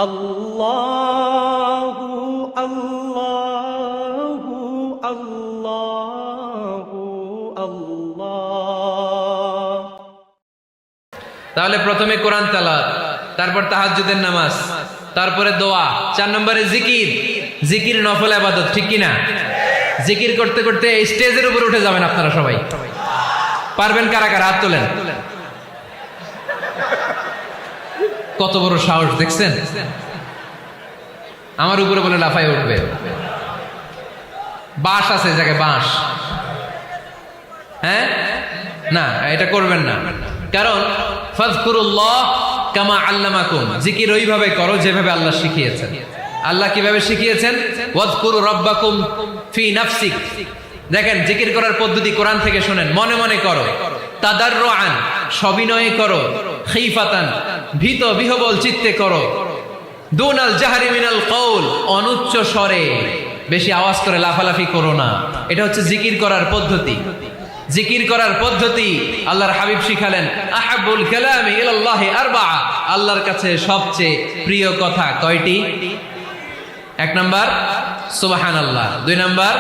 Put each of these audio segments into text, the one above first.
আল্লাহু আল্লাহু আল্লাহু আল্লাহ। তাহলে প্রথমে কোরআন তেলাওয়াত, তারপর তাহাজ্জুদের নামাজ, তারপরে দোয়া, 4 নম্বরে জিকির। জিকির নফল ইবাদত, ঠিক কি না? জিকির করতে করতে এই স্টেজের উপর উঠে যাবেন আপনারা সবাই। পারবেন কারা কারা? হাত তোলেন। কত বড় সাহস দেখছেন? আমার উপরে বলে লাফায় উঠবে। বাঁশ আছে জায়গায়, বাঁশ। হ্যাঁ, না এটা করবেন না, কারণ ফাযকুরুল্লাহ কামা আল্লামাকুম, জিকির ওইভাবে করো যেভাবে আল্লাহ শিখিয়েছেন। আল্লাহ কিভাবে শিখিয়েছেন? ওয়াযকুরু রাব্বাকুম ফি নাফসিক। দেখেন জিকির করার পদ্ধতি কোরআন থেকে শুনেন। মনে মনে করো, তাদাররুআন সবিনয়ে করো, খিফাতান ভীত বিহবল চিত্তে করো, দুনাল জাহরি মিনাল কওল অনুচ্চ স্বরে, বেশি আওয়াজ করে লাফালাফি করো না। এটা হচ্ছে জিকির করার পদ্ধতি। জিকির করার পদ্ধতি আল্লাহর হাবিব শিখালেন, আহাব্বুল কালামি ইলাল্লাহি আরবাআ, আল্লাহর কাছে সবচেয়ে প্রিয় কথা কয়টি? 1 নাম্বার সুবহানাল্লাহ, 2 নাম্বার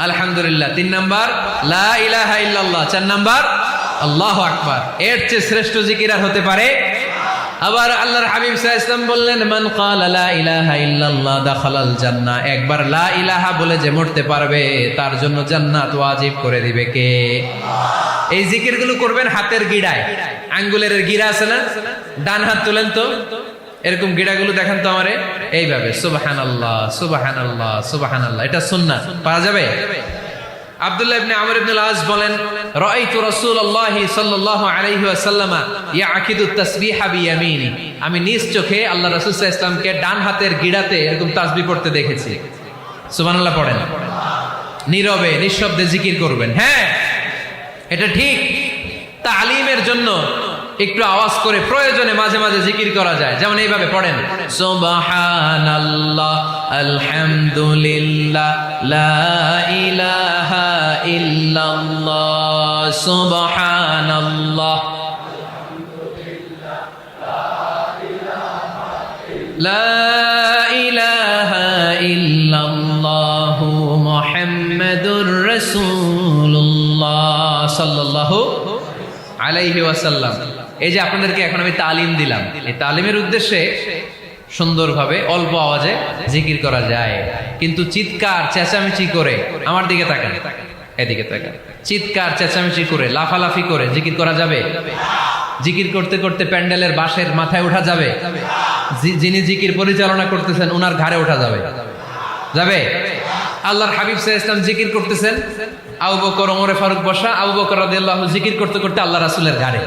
আলহামদুলিল্লাহ, 3 নাম্বার লা ইলাহা ইল্লাল্লাহ, 4 নাম্বার আল্লাহু আকবার। এর চেয়ে শ্রেষ্ঠ জিকির আর হতে পারে? আবার আল্লাহর হাবিব সাল্লাল্লাহু আলাইহি ওয়াসাল্লাম বললেন, মান ক্বালা লা ইলাহা ইল্লাল্লাহ দাখালাল জান্নাহ, একবার লা ইলাহা বলে যে মরতে পারবে তার জন্য জান্নাত ওয়াজিব করে দিবে কে? এই জিকিরগুলো করবেন হাতের গিড়ায়, আঙ্গুলের গিড়া আছে না? ডান হাত তুলেন তো, এরকম গিড়াগুলো দেখেন তো আমারে, এইভাবে সুবহানাল্লাহ সুবহানাল্লাহ সুবহানাল্লাহ। এটা সুন্নাত, পারা যাবে? আব্দুল্লাহ ইবনে আমর ইবনে আল আস বলেন, রাআইতু রাসূলুল্লাহ সাল্লাল্লাহু আলাইহি ওয়াসাল্লাম ইয়াকিদু তাসবিহা বিয়ামিনি, আমি নিজ চোখে আল্লাহ রাসূল সাল্লাল্লাহু আলাইহি ওয়াসাল্লামকে ডান হাতের গিড়াতে এরকম তাসবিহ পড়তে দেখেছি। সুবহানাল্লাহ পড়েন। নীরবে নিঃশব্দে জিকির করবেন। হ্যাঁ, এটা ঠিক। তালিমের জন্য একটু আওয়াজ করে প্রয়োজনে মাঝে মাঝে জিকির করা যায়, যেমন এইভাবে পড়েন, সুবহানাল্লাহ আলহামদুলিল্লাহ লা ইলাহা ইল্লাল্লাহ সুবহানাল্লাহ লা ইলাহা ইল্লাল্লাহ মুহাম্মাদুর রাসূলুল্লাহ সাল্লাল্লাহু আলাইহি ওয়াসাল্লাম। এই যে আপনাদেরকে এখন আমি তালিম দিলাম, এই তালিমের উদ্দেশ্যে সুন্দরভাবে অল্প আওয়াজে জিকির করা যায়, কিন্তু চিৎকার চেঁচামেচি করে, আমার দিকে তাকান, এদিকে তাকান, চিৎকার চেঁচামেচি করে লাফালাফি করে জিকির করা যাবে? জিকির করতে করতে প্যান্ডেলের বাঁশের মাথায় ওঠা যাবে? যিনি জিকির পরিচালনা করতেছেন ওনার ঘাড়ে ওঠা যাবে? যাবে? আল্লাহর হাবিব সাল্লাল্লাহু আলাইহি ওয়াসাল্লাম জিকির করতেছেন, আবু বকর ওমর ফারুক বসা, আবু বকর রাদিয়াল্লাহু জিকির করতে করতে আল্লাহ রাসূলের ঘাড়ে।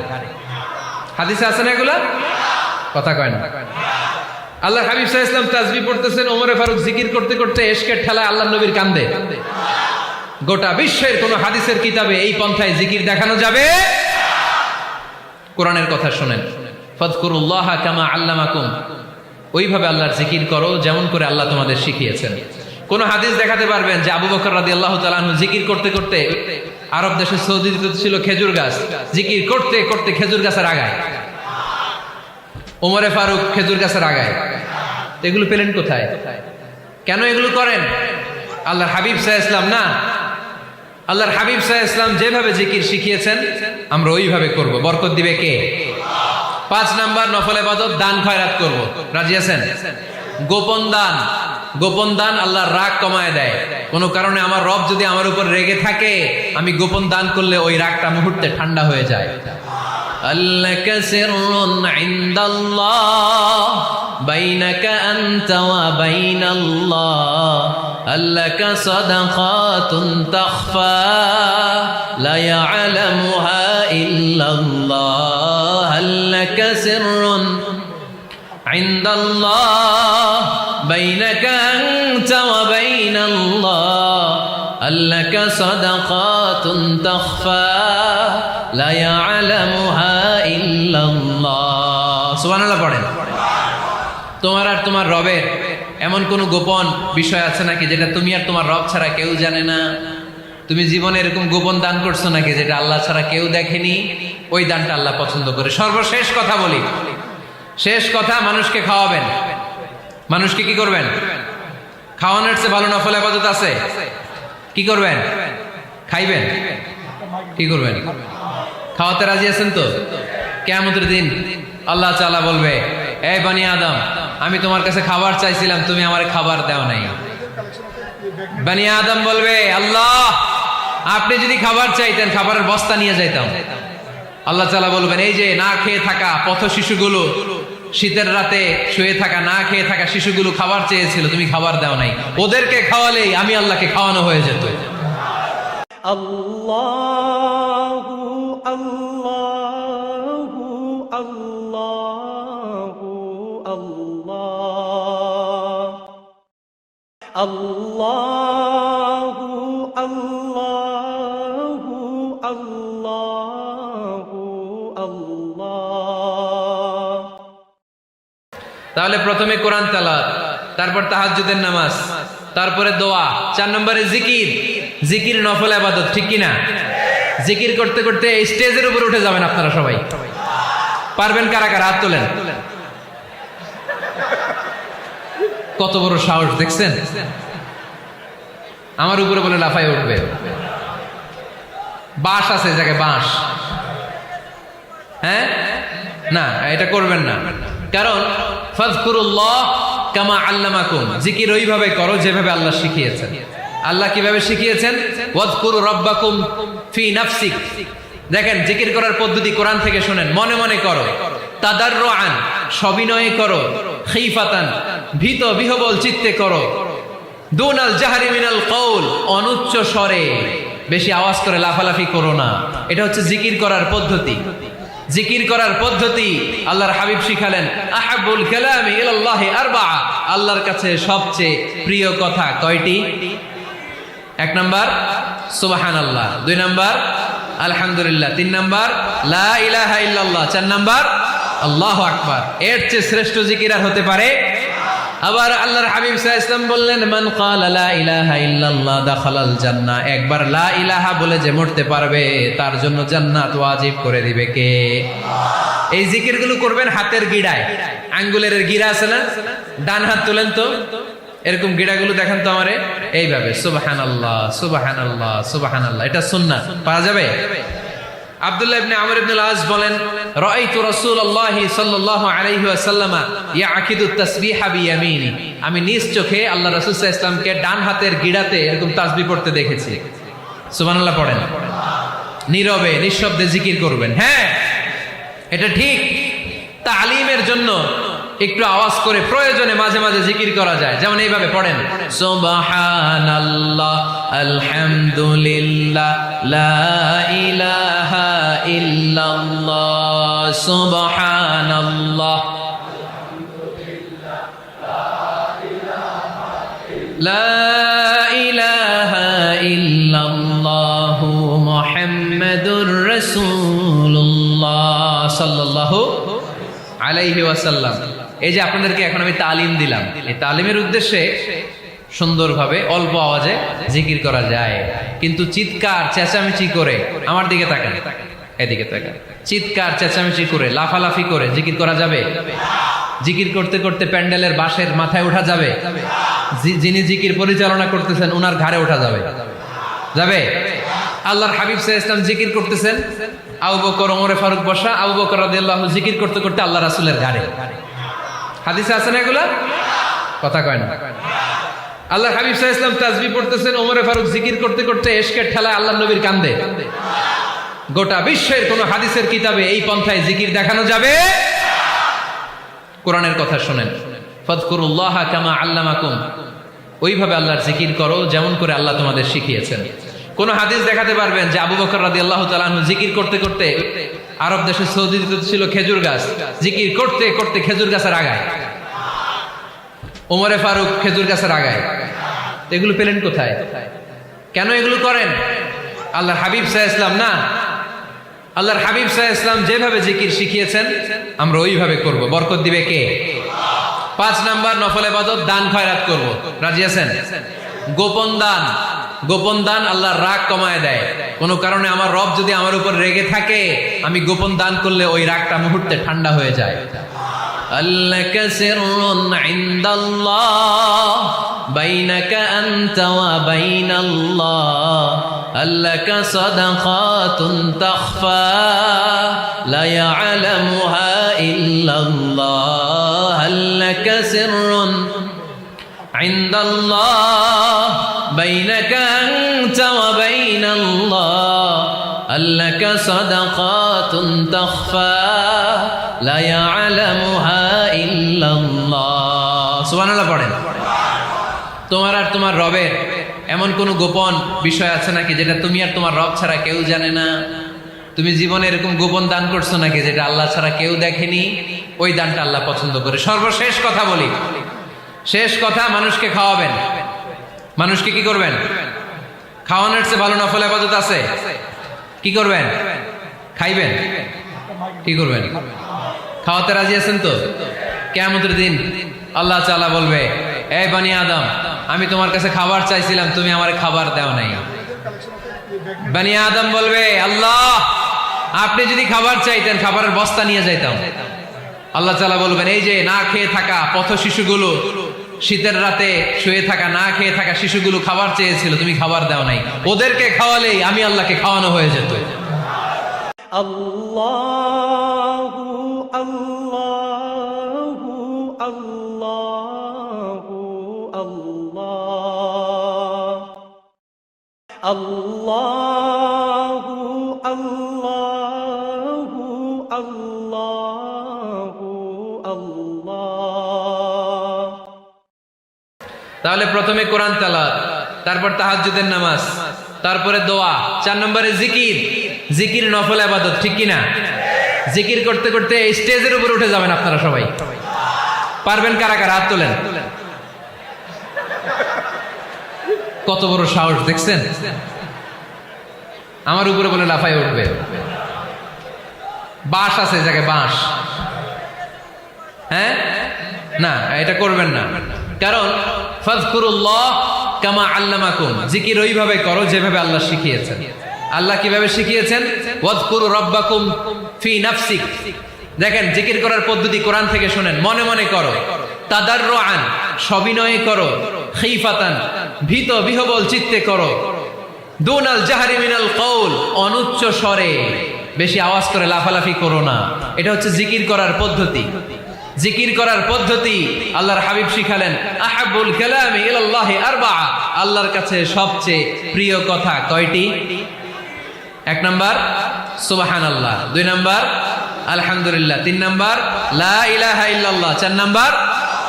হাদিসে আছে না এগুলা? কথা কয় না। আল্লাহর হাবিব সাল্লাল্লাহু আলাইহি ওয়াসাল্লাম তাসবিহ পড়তেছেন, ওমর ফারুক জিকির করতে করতে ইশকের ঠেলায় আল্লাহর নবীর কান্দে। গোটা বিশ্বের কোন হাদিসের কিতাবে এই পন্থায় জিকির দেখানো যাবে? কোরআনের কথা শুনেন, ফাযকুরুল্লাহ কামা আল্লামাকুম, ওইভাবে আল্লাহর জিকির করো যেমন করে আল্লাহ তোমাদের শিখিয়েছেন। কোন হাদিস দেখাতে পারবেন যে আবু বকর রাদিয়াল্লাহু তাআলা আনহু জিকির করতে করতে, আরব দেশে সৌদিতে ছিল খেজুর গাছ, জিকির করতে করতে খেজুর গাছের আগায়, ওমরে ফারুক খেজুর গাছের আগায়, এগুলো পেলেন কোথায়? কেন এগুলো করেন? আল্লাহর হাবিব সাল্লাল্লাহু আলাইহি ওয়াসাল্লাম না, আল্লাহর হাবিব সাল্লাল্লাহু আলাইহি ওয়াসাল্লাম যেভাবে জিকির শিখিয়েছেন আমরা ওইভাবে করব। বরকত দিবে কে? 5 নাম্বার নফল ইবাদত, দান খয়রাত করব। রাজি আছেন? গোপন দান, গোপন দান আল্লাহর রাগ কমায় দেয়। কোনো কারণে আমার রব যদি আমার উপর রেগে থাকে, আমি গোপন দান করলে ওই রাগটা মুহূর্তে ঠান্ডা হয়ে যায়। আল্লাকা সিররুন ইনদাল্লাহ বাইনাকা আনতা ওয়া বাইনাল্লাহ, আল্লাকা সাদাকাতুন তাখফা লা ইয়ালামুহা ইল্লাল্লাহ, আল্লাকা সিররুন ইনদাল্লাহ বাইনাকা আনতা ওয়া বাইনাল্লাহ, আল্লাকা সাদাকাতুন তাখফা লা ইয়ালামুহা ইল্লাল্লাহ। সুবহানাল্লাহ পড়েন। তোমার আর তোমার রবের এমন কোন গোপন বিষয় আছে নাকি যেটা তুমি আর তোমার রব ছাড়া কেউ জানে না? তুমি জীবনে এরকম গোপন দান করছো নাকি যেটা আল্লাহ ছাড়া কেউ দেখেনি? ওই দানটা আল্লাহ পছন্দ করে। সর্বশেষ কথা বলি, শেষ কথা, মানুষকে খাওয়াবেন। মানুষকে কি করবেন? খাওয়ানোর চেয়ে ভালো নফল ইবাদত আছে? কি করবেন? খাইবেন? কি করবেন? খাওয়াতে রাজি আছেন তো? কিয়ামতের দিন আল্লাহ তাআলা বলবে, এই বনি আদম, আমি তোমার কাছে খাবার চাইছিলাম, তুমি আমার খাবার দাও নাই। বনি আদম বলবে, আল্লাহ, আপনি যদি খাবার চাইতেন খাবারের বস্তা নিয়ে যাইতাম। আল্লাহ তাআলা বলবেন, এই যে না খেয়ে থাকা পথ শিশুগুলো, শীতের রাতে শুয়ে থাকা না খেয়ে থাকা শিশুগুলো খাবার চেয়েছিল, তুমি খাবার দাও নাই, ওদেরকে খাওয়ালেই আমি আল্লাহকে খাওয়ানো হয়ে যেত। আল্লাহু আল্লাহু আল্লাহু আল্লাহ আল্লাহু আল্লাহু আল্লাহু আল্লাহ। তাহলে প্রথমে কোরআন তেলাওয়াত, তারপর তাহাজ্জুদের নামাজ, তারপরে দোয়া, 4 নম্বরে জিকির। জিকির নফল ইবাদত, ঠিক কি না? জিকির করতে করতে এই স্টেজের উপর উঠে যাবেন আপনারা সবাই। পারবেন কারা কারা? হাত তোলেন। কত বড় সাহস দেখছেন? আমার উপরে বলে লাফায় উঠবে। বাঁশ আছে জায়গায়, বাঁশ। হ্যাঁ, না এটা করবেন না, কারণ ফাযকুরুল্লাহ কামা আল্লামাকুম, জিকির ওইভাবে করো যেভাবে আল্লাহ শিখিয়েছেন। আল্লাহ কিভাবে শিখিয়েছেন? ওয়াযকুরু রাব্বাকুম ফি নাফসিক। দেখেন, জিকির করার পদ্ধতি কোরআন থেকে শুনেন। মনে মনে করো, তাদাররুআন, সবিনয়ে করো, খিফাতান, ভীত বিহবল চিত্তে করো, দুনাল জাহরি মিনাল কওল, অনুচ্চ স্বরে, বেশি আওয়াজ করে লাফালাফি করো না। এটা হচ্ছে জিকির করার পদ্ধতি। জিকির করার পদ্ধতি আল্লাহর হাবিব শিখালেন, আহাব্বুল কালামি ইলাল্লাহি আরবাআ, আল্লাহর কাছে সবচেয়ে প্রিয় কথা কয়টি? 1 নাম্বার সুবহানাল্লাহ, 2 নাম্বার আলহামদুলিল্লাহ, 3 নাম্বার লা ইলাহা ইল্লাল্লাহ, 4 নাম্বার আল্লাহু আকবার। এর চেয়ে শ্রেষ্ঠ জিকির আর হতে পারে? আবার আল্লাহর হাবিব সাল্লাল্লাহু আলাইহি ওয়াসাল্লাম বললেন, মান ক্বালা লা ইলাহা ইল্লাল্লাহ দাখালাল জান্নাহ, একবার লা ইলাহা বলে যে মরতে পারবে তার জন্য জান্নাত ওয়াজিব করে দিবে কে? এই জিকিরগুলো করবেন হাতের গিড়ায়, আঙ্গুলের গিড়া আছে না, ডান হাত তোলেন তো, এরকম গিড়াগুলো দেখেন তো আমারে, এইভাবে সুবহানাল্লাহ সুবহানাল্লাহ সুবহানাল্লাহ। এটা সুন্নাত, পারা যাবে? আব্দুল্লাহ ইবনে আমর ইবনে আল-আস বলেন, রাআইতু রাসূলুল্লাহ সাল্লাল্লাহু আলাইহি ওয়াসাল্লাম ইয়াকিদু তাসবিহা বিয়ামিনি, আমি নিজ চোখে আল্লাহ রাসূল সাল্লাল্লাহু আলাইহি ওয়াসাল্লামকে ডান হাতের গিড়াতে এরকম তাসবিহ পড়তে দেখেছি। সুবহানাল্লাহ পড়েন। নীরবে নিঃশব্দে জিকির করবেন। হ্যাঁ, এটা ঠিক। তালিমের জন্য একটু আওয়াজ করে প্রয়োজনে মাঝে মাঝে জিকির করা যায়, যেমন এইভাবে পড়েন, সুবহানাল্লাহ আলহামদুলিল্লাহ লা ইলাহা ইল্লাল্লাহ সুবহানাল্লাহ লা ইলাহা ইল্লাল্লাহ মুহাম্মাদুর রাসূলুল্লাহ সাল্লাল্লাহু আলাইহি ওয়াসাল্লাম। এই যে আপনাদেরকে এখন আমি তালিম দিলাম, এই তালিমের উদ্দেশ্যে সুন্দরভাবে অল্প আওয়াজে জিকির করা যায়, কিন্তু চিৎকার চেঁচামেচি করে, আমার দিকে তাকান, এদিকে তাকান, চিৎকার চেঁচামেচি করে লাফালাফি করে জিকির করা যাবে? জিকির করতে করতে প্যান্ডেলের বাঁশের মাথায় ওঠা যাবে? যিনি জিকির পরিচালনা করতেছেন ওনার ঘাড়ে ওঠা যাবে? যাবে? আল্লাহর হাবিব সাল্লাল্লাহু আলাইহি ওয়াসাল্লাম জিকির করতেছেন, আবু বকর ওমরে ফারুক বসা, আবু বকর রাদিয়াল্লাহু আনহু জিকির করতে করতে আল্লাহ রাসূলের ঘাড়ে। হাদিসে আছে না এগুলা? কথা কয় না। আল্লাহর হাবিব সাল্লাল্লাহু আলাইহি ওয়াসাল্লাম তাসবিহ পড়তেছেন, ওমরে ফারুক জিকির করতে করতে এশকের ঠেলায় আল্লাহর নবীর কান্দে। গোটা বিশ্বের কোন হাদিসের কিতাবে এই পন্থায় জিকির দেখানো যাবে? কোরআনের কথা শুনেন, ফাযকুরুল্লাহ কামা আল্লামাকুম, ওইভাবে আল্লাহর জিকির করো যেমন করে আল্লাহ তোমাদের শিখিয়েছেন। কোন হাদিস দেখাতে পারবেন যে আবু বকর রাদিয়াল্লাহু তাআলা আনহু জিকির করতে করতে, আরব দেশে সৌদিতে ছিল খেজুর গাছ, জিকির করতে করতে খেজুর গাছের আগায়, ওমরে ফারুক খেজুর গাছের আগায়, এগুলো পেলেন কোথায়? কেন এগুলো করেন? আল্লাহর হাবিব সাল্লাল্লাহু আলাইহি ওয়াসাল্লাম না, আল্লাহর হাবিব সাল্লাল্লাহু আলাইহি ওয়াসাল্লাম যেভাবে জিকির শিখিয়েছেন আমরা ওইভাবে করব। বরকত দিবে কে? 5 নাম্বার নফল ইবাদত, দান খয়রাত করব। রাজি আছেন? গোপন দান, গোপন দান আল্লাহর রাগ কমায় দেয়। কোন কারণে আমার রব যদি আমার উপর রেগে থাকে, আমি গোপন দান করলে ওই রাগটা মুহূর্তে ঠান্ডা হয়ে যায়। আল্লাকা সিররুন ইনদাল্লাহ বাইনাকা আনতা ওয়া বাইনাল্লাহ আল্লাকা সাদাকাতুন তাখফা লা ইয়ালামুহা ইল্লাল্লাহ আল্লাকা সিররুন ইনদাল্লাহ বাইনাকা আনতা ওয়া বাইনাল্লাহ আল্লাকা সাদাকাতুন তাখফা লা ইয়ালামুহা ইল্লাল্লাহ। সুবহানাল্লাহ পড়েন। তোমার আর তোমার রবের এমন কোন গোপন বিষয় আছে নাকি যেটা তুমি আর তোমার রব ছাড়া কেউ জানে না? তুমি জীবনে এরকম গোপন দান করছো নাকি যেটা আল্লাহ ছাড়া কেউ দেখেনি? ওই দানটা আল্লাহ পছন্দ করে। সর্বশেষ কথা বলি, শেষ কথা, মানুষকে খাওয়াবেন। মানুষকে কি করবেন? খাওয়ানোর চেয়ে ভালো নফল ইবাদত আছে? কি করবেন? খাইবেন। কি করবেন? খাওয়াতে রাজি আছেন তো? কিয়ামতের দিন আল্লাহ তাআলা বলবে, এই বনি আদম, আমি তোমার কাছে খাবার চাইছিলাম, তুমি আমার খাবার দাও নাই। বনি আদম বলবে, আল্লাহ আপনি যদি খাবার চাইতেন খাবারের বস্তা নিয়ে যাইতাম। আল্লাহ তাআলা বলবেন, এই যে না খেয়ে থাকা পথ শিশুগুলো, শীতের রাতে শুয়ে থাকা না খেয়ে থাকা শিশুগুলো খাবার চেয়েছিল, তুমি খাবার দাও নাই, ওদেরকে খাওয়ালেই আমি আল্লাহকে খাওয়ানো হয়ে যেত। আল্লাহু আল্লাহু আল্লাহু আল্লাহ আল্লাহু আল্লাহু আল্লাহু আল্লাহ। তাহলে প্রথমে কোরআন তেলাওয়াত, তারপর তাহাজ্জুদের নামাজ, তারপরে দোয়া, 4 নম্বরে জিকির। জিকির নফল ইবাদত, ঠিক কি না? জিকির করতে করতে এই স্টেজের উপরে উঠে যাবেন আপনারা সবাই। পারবেন কারা কারা? হাত তোলেন। কত বড় সাহস দেখছেন? আমার উপরে বলে লাফাই উঠবে। বাঁশ আছে জায়গায়, বাঁশ। হ্যাঁ, না এটা করবেন না, কারণ ফাযকুরুল্লাহ কামা আল্লামাকুম, জিকির ওইভাবে করো যেভাবে আল্লাহ শিখিয়েছেন। আল্লাহ কিভাবে শিখিয়েছেন? ওয়াযকুরু রাব্বাকুম ফি নাফসিক। দেখেন জিকির করার পদ্ধতি কোরআন থেকে শুনেন। মনে মনে করো, তাদাররুআন সবিনয়ে করো, খিফাতান ভীত বিহবল চিত্তে করো, দুনাল জাহরি মিনাল কওল অনুচ্চ স্বরে, বেশি আওয়াজ করে লাফালাফি করো না। এটা হচ্ছে জিকির করার পদ্ধতি। জিকির করার পদ্ধতি আল্লাহর হাবিব শিখালেন, আহাবুল কালামি ইলাল্লাহি আরবাআ, আল্লাহর কাছে সবচেয়ে প্রিয় কথা কয়টি? 1 নাম্বার সুবহানাল্লাহ, 2 নাম্বার আলহামদুলিল্লাহ, 3 নাম্বার লা ইলাহা ইল্লাল্লাহ, 4 নাম্বার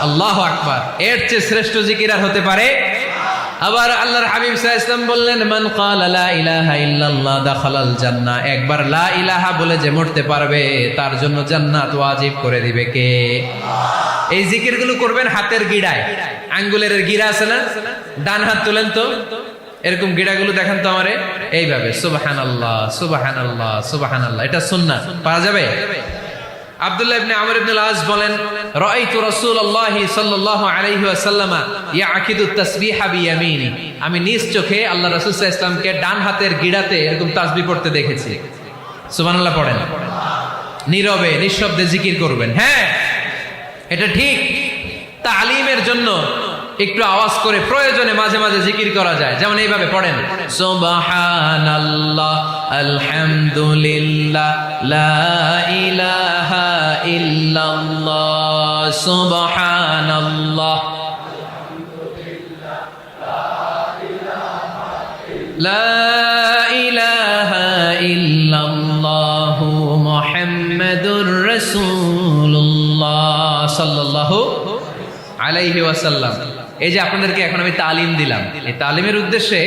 আল্লাহু আকবার। এর চেয়ে শ্রেষ্ঠ জিকির আর হতে পারে? আবার আল্লাহর হাবিব সাল্লাল্লাহু আলাইহি ওয়াসাল্লাম বললেন, মান ক্বালা লা ইলাহা ইল্লাল্লাহ দাখালাল জান্নাহ, একবার লা ইলাহা বলে যে মরতে পারবে তার জন্য জান্নাত ওয়াজিব করে দিবে কে? এই জিকিরগুলো করবেন হাতের গিড়ায়, আঙ্গুলের গিড়া আছে না, ডান হাত তুলেন তো, এরকম গিড়াগুলো দেখেন তো আমারে, এইভাবে সুবহানাল্লাহ সুবহানাল্লাহ সুবহানাল্লাহ। এটা সুন্নাহ, পারা যাবে? আব্দুল্লাহ ইবনে আমর ইবনে আল-আস বলেন, রাআইতু রাসূলুল্লাহি সাল্লাল্লাহু আলাইহি ওয়াসাল্লাম ইয়াকিদু তাসবিহা বিয়ামিনি, আমি নিজ চোখে আল্লাহ রাসূল সাল্লাল্লাহু আলাইহি ওয়াসাল্লামকে ডান হাতের গিড়াতে এরকম তাসবিহ পড়তে দেখেছি। সুবহানাল্লাহ পড়েন। নীরবে নিঃশব্দে জিকির করবেন। হ্যাঁ, এটা ঠিক। তালিমের জন্য একটু আওয়াজ করে প্রয়োজনে মাঝে মাঝে জিকির করা যায়, যেমন এইভাবে পড়েন, সুবহানাল্লাহ আলহামদুলিল্লাহ লা ইলাহা ইল্লাল্লাহ সুবহানাল্লাহ লা ইলাহা ইল্লাল্লাহ মুহাম্মাদুর রাসূলুল্লাহ সাল্লাল্লাহু আলাইহি ওয়াসাল্লাম। এই যে আপনাদেরকে এখন আমি তালিম দিলাম, এই তালিমের উদ্দেশ্যে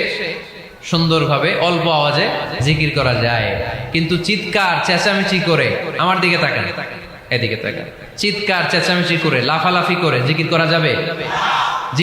সুন্দরভাবে অল্প আওয়াজে জিকির করা যায়, কিন্তু চিৎকার চেঁচামেচি করে, আমার দিকে তাকান, এদিকে তাকান, চিৎকার চেঁচামেচি করে লাফালাফি করে জিকির করা যাবে?